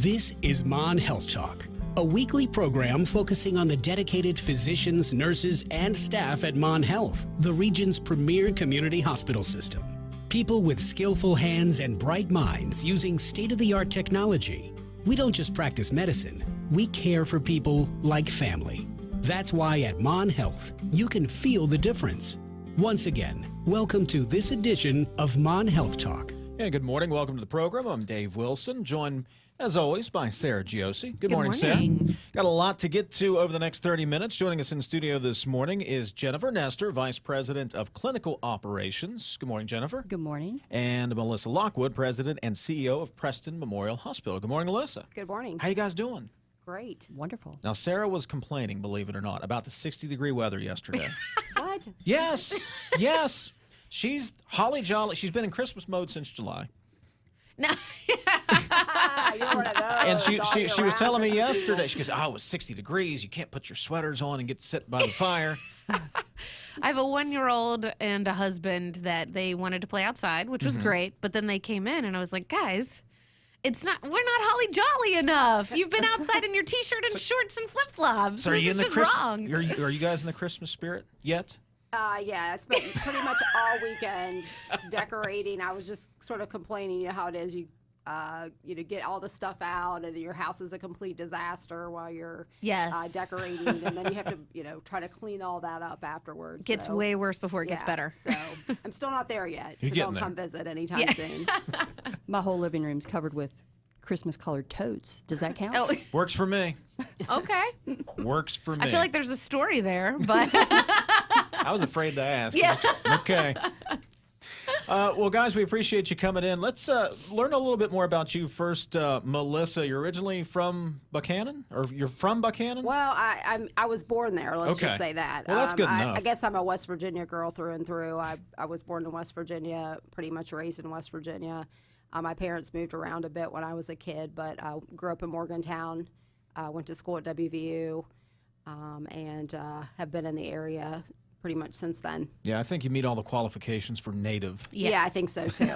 This is Mon Health Talk, a weekly program focusing on the dedicated physicians, nurses, and staff at Mon Health, the region's premier community hospital system. People with skillful hands and bright minds using state-of-the-art technology. We don't just practice medicine, we care for people like family. That's why at Mon Health, you can feel the difference. Once again, welcome to this edition of Mon Health Talk. Yeah, good morning. Welcome to the program. I'm Dave Wilson, joined as always by Sarah Giosi. Good morning, Sarah. Got a lot to get to over the next 30 minutes. Joining us in studio this morning is Jennifer Nestor, Vice President of Clinical Operations. Good morning, Jennifer. Good morning. And Melissa Lockwood, President and CEO of Preston Memorial Hospital. Good morning, Melissa. Good morning. How you guys doing? Great. Wonderful. Now, Sarah was complaining, believe it or not, about the 60-degree weather yesterday. What? Yes. Yes. She's holly jolly. She's been in Christmas mode since July. No. You're one of those. And she was telling me yesterday, she goes, oh, it was 60 degrees. You can't put your sweaters on and get to sit by the fire. I have a 1-year-old and a husband that they wanted to play outside, which was great. But then they came in and I was like, guys, we're not holly jolly enough. You've been outside in your t-shirt and shorts and flip-flops. So are you this in is the just wrong. Are you guys in the Christmas spirit yet? Yeah, I spent pretty much all weekend decorating. I was just sort of complaining, you know how it is. You get all the stuff out, and your house is a complete disaster while you're decorating, and then you have to, try to clean all that up afterwards. It gets way worse before it gets better. So I'm still not there yet. You're so getting don't there. come visit anytime soon. My whole living room's covered with Christmas-colored totes. Does that count? Oh, Works for me. okay. Works for me. I feel like there's a story there, but I was afraid to ask. Yeah. Okay. Well, guys, we appreciate you coming in. Let's learn a little bit more about you first. Melissa, you're originally from Buchanan? Or you're from Buchanan? Well, I was born there. Let's Okay. just say that. Well, that's good enough. I guess I'm a West Virginia girl through and through. I was born in West Virginia, pretty much raised in West Virginia. My parents moved around a bit when I was a kid, but I grew up in Morgantown, went to school at WVU, and have been in the area pretty much since then. Yeah, I think you meet all the qualifications for native. yes. Yeah, I think so too.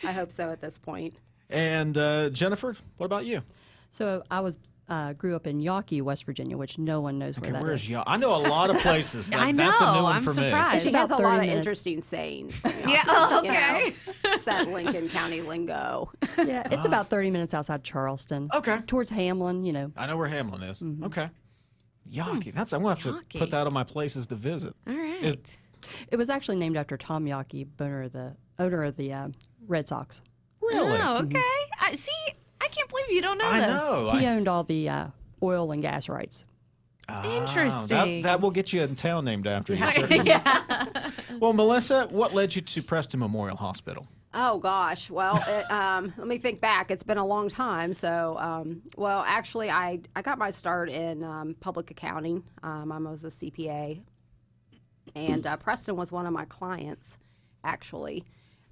I hope so at this point. And Jennifer, what about you? So I grew up in Yawkey, West Virginia, which no one knows where Okay, that where's is. y'all? I know a lot of places. I know. That's a new one I'm for surprised. She It's has about a lot 30 of minutes. interesting sayings. From Yeah, Yawkey, okay. It's that Lincoln County lingo. Yeah, it's about 30 minutes outside Charleston. Okay. Towards Hamlin, I know where Hamlin is. Okay. Yawkey. I'm going to have to Yawkey. put that on my places to visit. All right. Is- It was actually named after Tom Yawkey, owner of the Red Sox. Really? Oh, okay. See, I can't believe you don't know I this. know. He owned all the oil and gas rights. Interesting. That will get you a town named after you. sir. yeah. Well, Melissa, what led you to Preston Memorial Hospital? Oh gosh, well, let me think back. It's been a long time. So, well, actually, I got my start in public accounting. I was a CPA, and Preston was one of my clients, actually.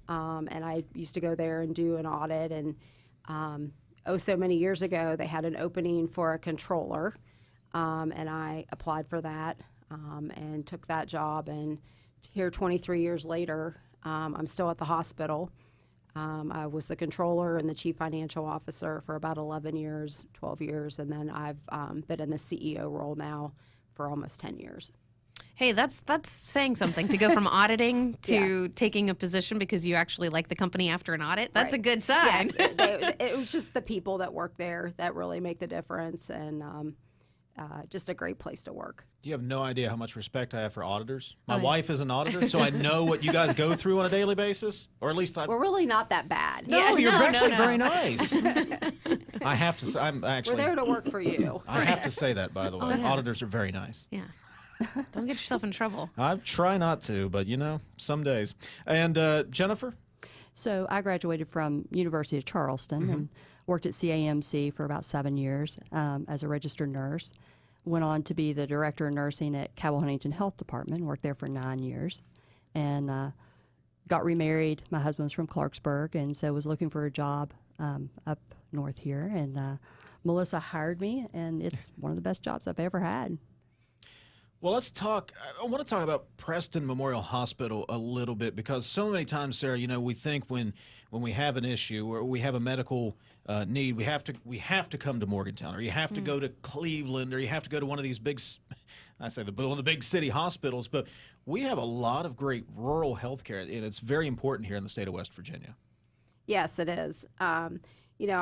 And I used to go there and do an audit. And so many years ago, they had an opening for a controller, and I applied for that and took that job. And here, 23 years later, I'm still at the hospital. I was the controller and the chief financial officer for about 11 years, 12 years, and then I've been in the CEO role now for almost 10 years. Hey, that's saying something to go from auditing to taking a position because you actually like the company after an audit. That's a good sign. Yes, it was just the people that work there that really make the difference, and just a great place to work. You have no idea how much respect I have for auditors. My wife is an auditor, so I know what you guys go through on a daily basis, or at least I. We're really not that bad. No, you're actually no. very nice. I have to say, I'm actually. We're there to work for you. I have to say that, by the way. yeah. Auditors are very nice. Yeah. Don't get yourself in trouble. I try not to, but some days. And Jennifer? So I graduated from University of Charleston and worked at CAMC for about 7 years as a registered nurse. Went on to be the director of nursing at Cabell Huntington Health Department, worked there for 9 years, and got remarried. My husband's from Clarksburg, and so was looking for a job up north here. And Melissa hired me, and it's one of the best jobs I've ever had. Well, let's talk. I want to talk about Preston Memorial Hospital a little bit because so many times, Sarah, we think when we have an issue or we have a medical need, we have to come to Morgantown, or you have to go to Cleveland, or you have to go to one of these big, one of the big city hospitals. But we have a lot of great rural health care, and it's very important here in the state of West Virginia. Yes, it is. You know,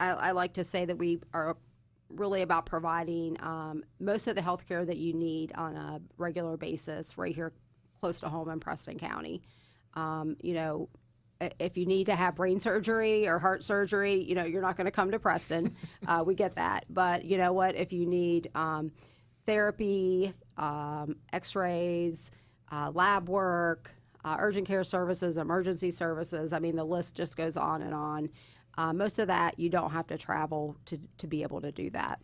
I like to say that we are really about providing most of the health care that you need on a regular basis right here close to home in Preston County. You know, if you need to have brain surgery or heart surgery, you know, you're not going to come to Preston. We get that. But you know what? If you need therapy, x-rays, lab work, urgent care services, emergency services, I mean, the list just goes on and on. Most of that, you don't have to travel to be able to do that.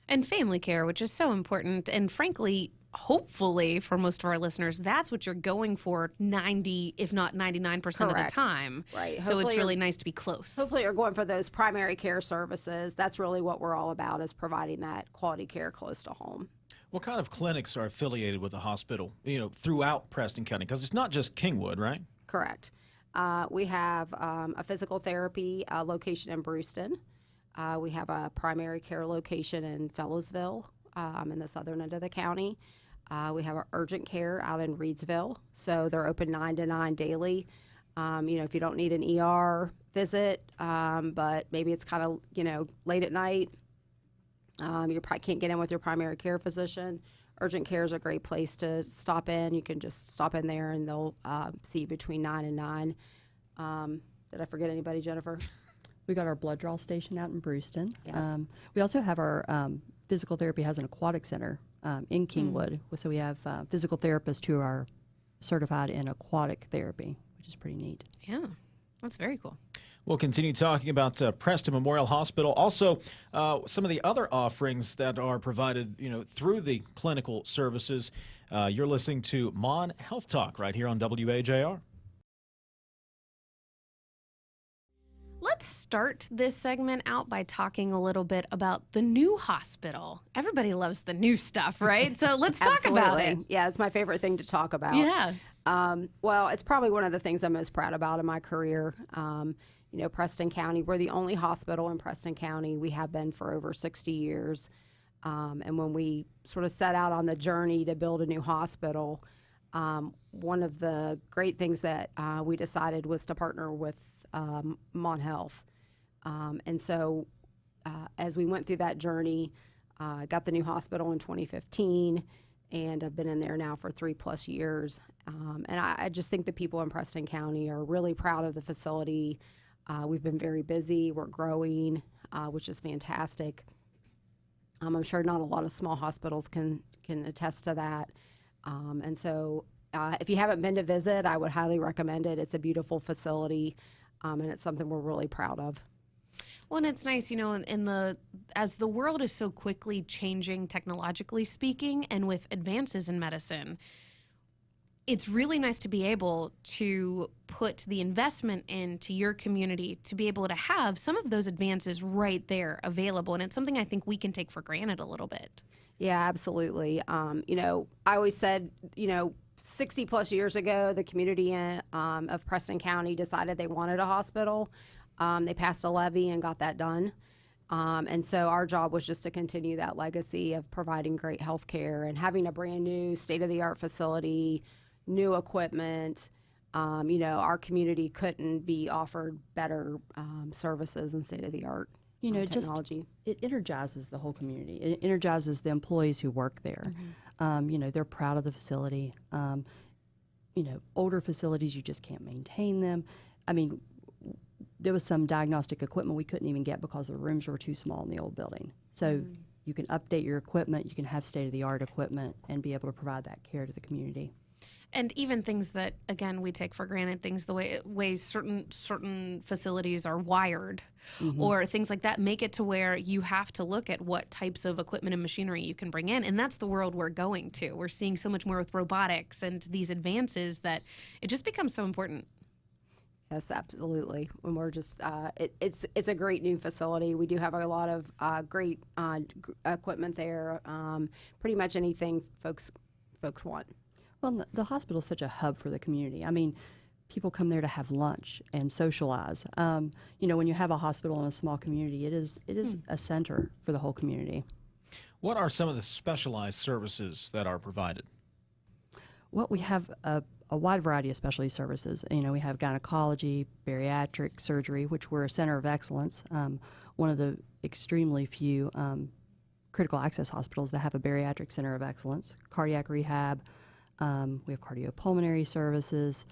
And family care, which is so important. And frankly, hopefully for most of our listeners, that's what you're going for 90, if not 99% of the Correct. time. Right. So Hopefully it's really nice to be close. Hopefully you're going for those primary care services. That's really what we're all about, is providing that quality care close to home. What kind of clinics are affiliated with the hospital, you know, throughout Preston County? Because it's not just Kingwood, right? Correct. We have a physical therapy location in Brewston. We have a primary care location in Fellows,ville in the southern end of the county. We have our urgent care out in Reedsville. So they're open 9 to 9 daily. You know, if you don't need an ER visit, but maybe it's kind of, you know, late at night, you probably can't get in with your primary care physician. Urgent care is a great place to stop in. You can just stop in there and they'll see you between 9 and 9. Did I forget anybody, Jennifer? We got our blood draw station out in Brewston. Yes. We also have our physical therapy has an aquatic center in Kingwood. So we have physical therapists who are certified in aquatic therapy, which is pretty neat. Yeah, that's very cool. We'll continue talking about Preston Memorial Hospital. Also, some of the other offerings that are provided, you know, through the clinical services. You're listening to Mon Health Talk right here on WAJR. Let's start this segment out by talking a little bit about the new hospital. Everybody loves the new stuff, right? So let's talk about it. Yeah, it's my favorite thing to talk about. Yeah. Well, it's probably one of the things I'm most proud about in my career. You know, Preston County, we're the only hospital in Preston County. We have been for over 60 years. And when we sort of set out on the journey to build a new hospital, one of the great things that we decided was to partner with Mon Health. And so as we went through that journey, got the new hospital in 2015, and I've been in there now for 3+ years. And I just think the people in Preston County are really proud of the facility. We've been very busy. We're growing, which is fantastic. I'm sure not a lot of small hospitals can attest to that. And so if you haven't been to visit, I would highly recommend it. It's a beautiful facility, and it's something we're really proud of. Well, and it's nice, you know, as the world is so quickly changing technologically speaking, and with advances in medicine, it's really nice to be able to put the investment into your community to be able to have some of those advances right there available. And it's something I think we can take for granted a little bit. Yeah, absolutely. You know, I always said, you know, 60+ years ago, the community of Preston County decided they wanted a hospital. They passed a levy and got that done. And so our job was just to continue that legacy of providing great health care and having a brand new state-of-the-art facility, new equipment. You know, our community couldn't be offered better services and state-of-the-art technology. It energizes the whole community. It energizes the employees who work there. You know, they're proud of the facility. You know, older facilities, you just can't maintain them. I mean, there was some diagnostic equipment we couldn't even get because the rooms were too small in the old building. So you can update your equipment, you can have state-of-the-art equipment, and be able to provide that care to the community. And even things that, again, we take for granted, things the way certain facilities are wired, or things like that, make it to where you have to look at what types of equipment and machinery you can bring in. And that's the world we're going to. We're seeing so much more with robotics and these advances that it just becomes so important. Yes, absolutely. When we're just, it's a great new facility. We do have a lot of great equipment there. Pretty much anything folks want. Well, the hospital is such a hub for the community. I mean, people come there to have lunch and socialize. You know, when you have a hospital in a small community, it is a center for the whole community. What are some of the specialized services that are provided? Well, we have a wide variety of specialty services. You know, we have gynecology, bariatric surgery, which we're a center of excellence. One of the extremely few critical access hospitals that have a bariatric center of excellence. Cardiac rehab. We have cardiopulmonary services,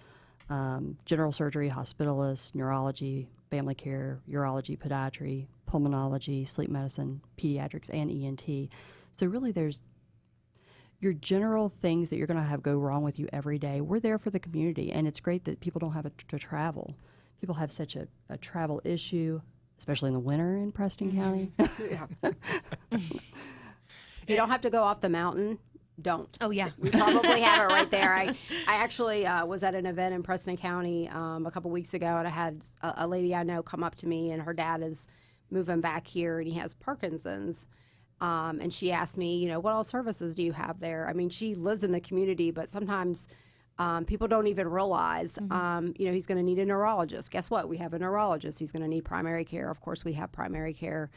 general surgery, hospitalists, neurology, family care, urology, podiatry, pulmonology, sleep medicine, pediatrics, and ENT. So really there's your general things that you're going to have go wrong with you every day. We're there for the community, and it's great that people don't have to travel. People have such a travel issue, especially in the winter in Preston County. If you don't have to go off the mountain, don't. Oh, yeah. We probably have it right there. I actually was at an event in Preston County a couple weeks ago, and I had a lady I know come up to me, and her dad is moving back here, and he has Parkinson's. And she asked me, you know, what all services do you have there? I mean, she lives in the community, but sometimes people don't even realize, you know, he's going to need a neurologist. Guess what? We have a neurologist. He's going to need primary care. Of course, we have primary care.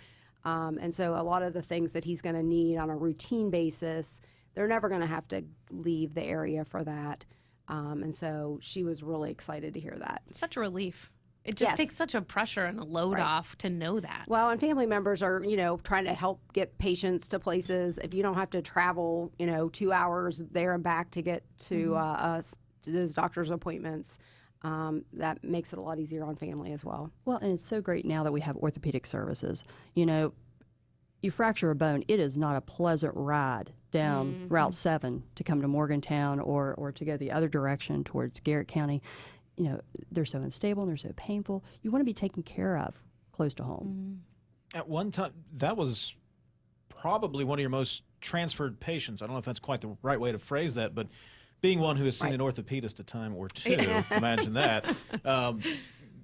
And so a lot of the things that he's going to need on a routine basis, they're never going to have to leave the area for that. And so she was really excited to hear that. Such a relief. It just Yes. takes such a pressure and a load Right. off to know that. Well, and family members are, you know, trying to help get patients to places. If you don't have to travel, you know, 2 hours there and back to get to to those doctor's appointments, that makes it a lot easier on family as well. Well, and it's so great now that we have orthopedic services. You know, you fracture a bone, it is not a pleasant ride down Route 7 to come to Morgantown or to go the other direction towards Garrett County. You know, they're so unstable and they're so painful. You want to be taken care of close to home. At one time, that was probably one of your most transferred patients. I don't know if that's quite the right way to phrase that, but being one who has seen an orthopedist a time or two, imagine that.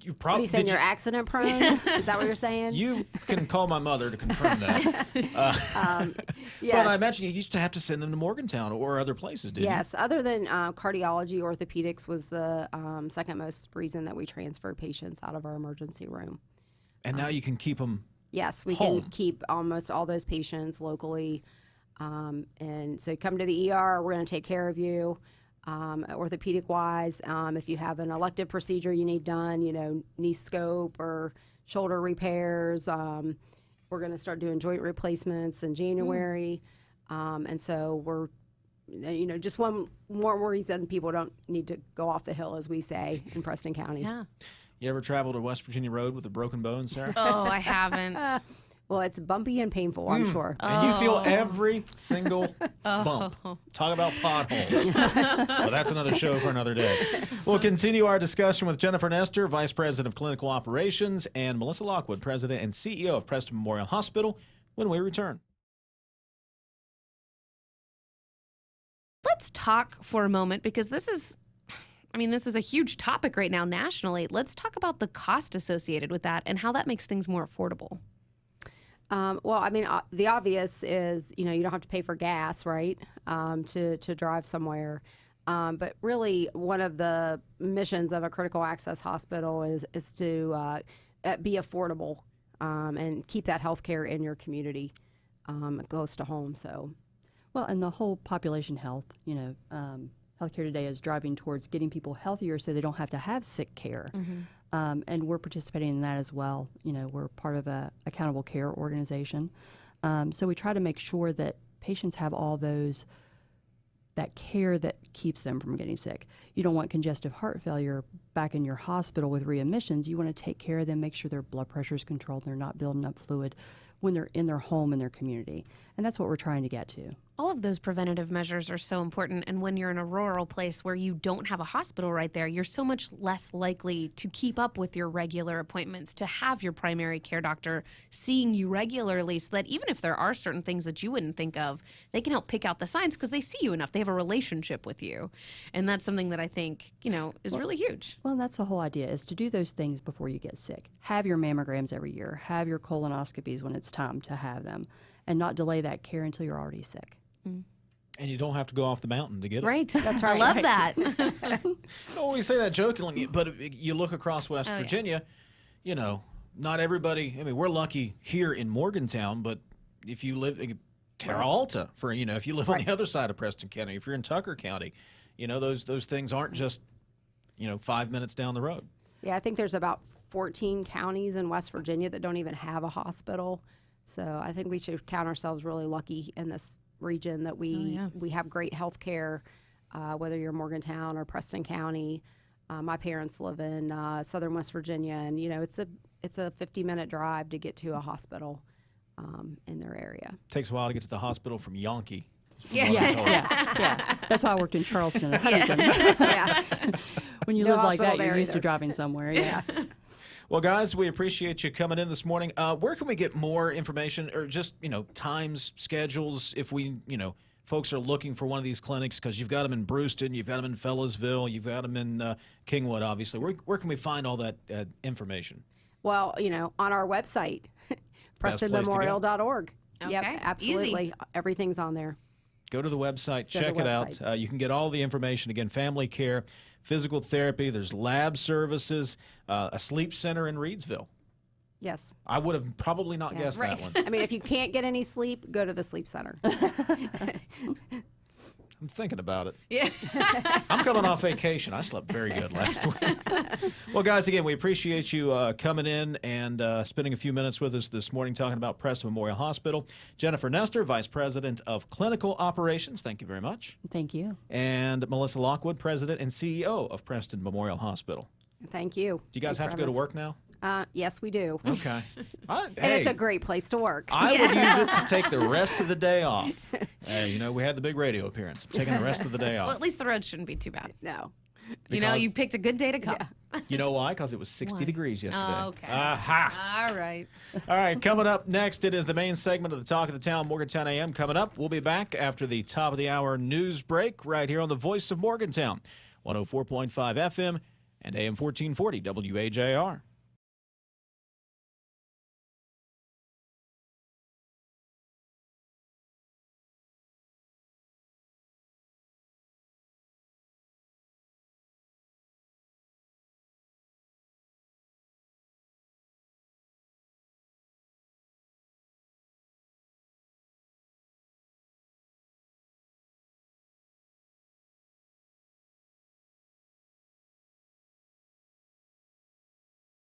You What are probably you saying, you're accident prone? Is that what you're saying? You can call my mother to confirm that. Yes. But I imagine you used to have to send them to Morgantown or other places, didn't Yes, other than cardiology, orthopedics was the second most reason that we transferred patients out of our emergency room. you? And now you can keep them. Yes, we Home. can keep almost all those patients locally. And so you come to the ER, we're going to take care of you. Orthopedic wise, if you have an elective procedure you need done, you know, knee scope or shoulder repairs, we're going to start doing joint replacements in January. And so we're, you know, just one more reason people don't need to go off the hill, as we say in Preston County. Yeah. You ever traveled to West Virginia Road with a broken bone, Sarah? Oh, I haven't. Well, it's bumpy and painful, I'm sure. And you feel every single bump. Talk about potholes. Well, that's another show for another day. We'll continue our discussion with Jennifer Nestor, Vice President of Clinical Operations, and Melissa Lockwood, President and CEO of Preston Memorial Hospital, when we return. Let's talk for a moment, because this is a huge topic right now nationally. Let's talk about the cost associated with that and how that makes things more affordable. Well, I mean, the obvious is, you know, you don't have to pay for gas, right, to drive somewhere. But really, one of the missions of a critical access hospital is to be affordable and keep that health care in your community close to home. So, Well, and the whole population health, you know, healthcare today is driving towards getting people healthier so they don't have to have sick care. And we're participating in that as well. You know, we're part of a accountable care organization. So we try to make sure that patients have all that care that keeps them from getting sick. You don't want congestive heart failure back in your hospital with readmissions. You want to take care of them, make sure their blood pressure is controlled, they're not building up fluid when they're in their home and their community. And that's what we're trying to get to. All of those preventative measures are so important. And when you're in a rural place where you don't have a hospital right there, you're so much less likely to keep up with your regular appointments, to have your primary care doctor seeing you regularly, so that even if there are certain things that you wouldn't think of, they can help pick out the signs because they see you enough. They have a relationship with you. And that's something that I think, you know, is really huge. Well, that's the whole idea, is to do those things before you get sick. Have your mammograms every year. Have your colonoscopies when it's time to have them, and not delay that care until you're already sick. And you don't have to go off the mountain to get it. Right. That's I right. love that. Oh, we say that jokingly, but you look across West Virginia, you know, not everybody. I mean, we're lucky here in Morgantown, but if you live in Terra Alta, for you know, if you live on the other side of Preston County, if you're in Tucker County, you know, those things aren't just, you know, 5 minutes down the road. Yeah, I think there's about 14 counties in West Virginia that don't even have a hospital. So I think we should count ourselves really lucky in this region that we have great health care, whether you're Morgantown or Preston County. My parents live in southern West Virginia, and you know it's a 50-minute drive to get to a hospital in their area. Takes a while to get to the hospital from Yonke. Yeah. That's why I worked in Charleston and Huntington. Yeah. When you No live like that, hospital you're there used to either. driving somewhere. Yeah. Well, guys, we appreciate you coming in this morning. Where can we get more information or just, you know, times, schedules, if we, you know, folks are looking for one of these clinics, because you've got them in Brewston, you've got them in Fellows,ville, you've got them in Kingwood, obviously. Where can we find all that information? Well, you know, on our website, PrestonMemorial.org. Okay, Yep, absolutely. easy. Everything's on there. Go to the website, Go to check the it website. out. You can get all the information. Again, family care, physical therapy, there's lab services, a sleep center in Reedsville. Yes. I would have probably not Yeah. guessed that one. I mean, if you can't get any sleep, go to the sleep center. I'm thinking about it. Yeah. I'm coming off vacation. I slept very good last week. Well, guys, again, we appreciate you coming in and spending a few minutes with us this morning talking about Preston Memorial Hospital. Jennifer Nestor, Vice President of Clinical Operations, thank you very much. Thank you. And Melissa Lockwood, President and CEO of Preston Memorial Hospital. Thank you. Do you guys have to go to work now? Yes, we do. Okay. And it's a great place to work. I would use it to take the rest of the day off. Hey, you know, we had the big radio appearance. I'm taking the rest of the day Well, off. at least the road shouldn't be too bad. No. You know, Because- you picked a good day to come. You know why? Because it was 60 degrees yesterday. Oh, okay. Aha! All right. All right, coming up next, it is the main segment of the Talk of the Town, Morgantown AM. Coming up, we'll be back after the top of the hour news break right here on the Voice of Morgantown, 104.5 FM and AM 1440 WAJR.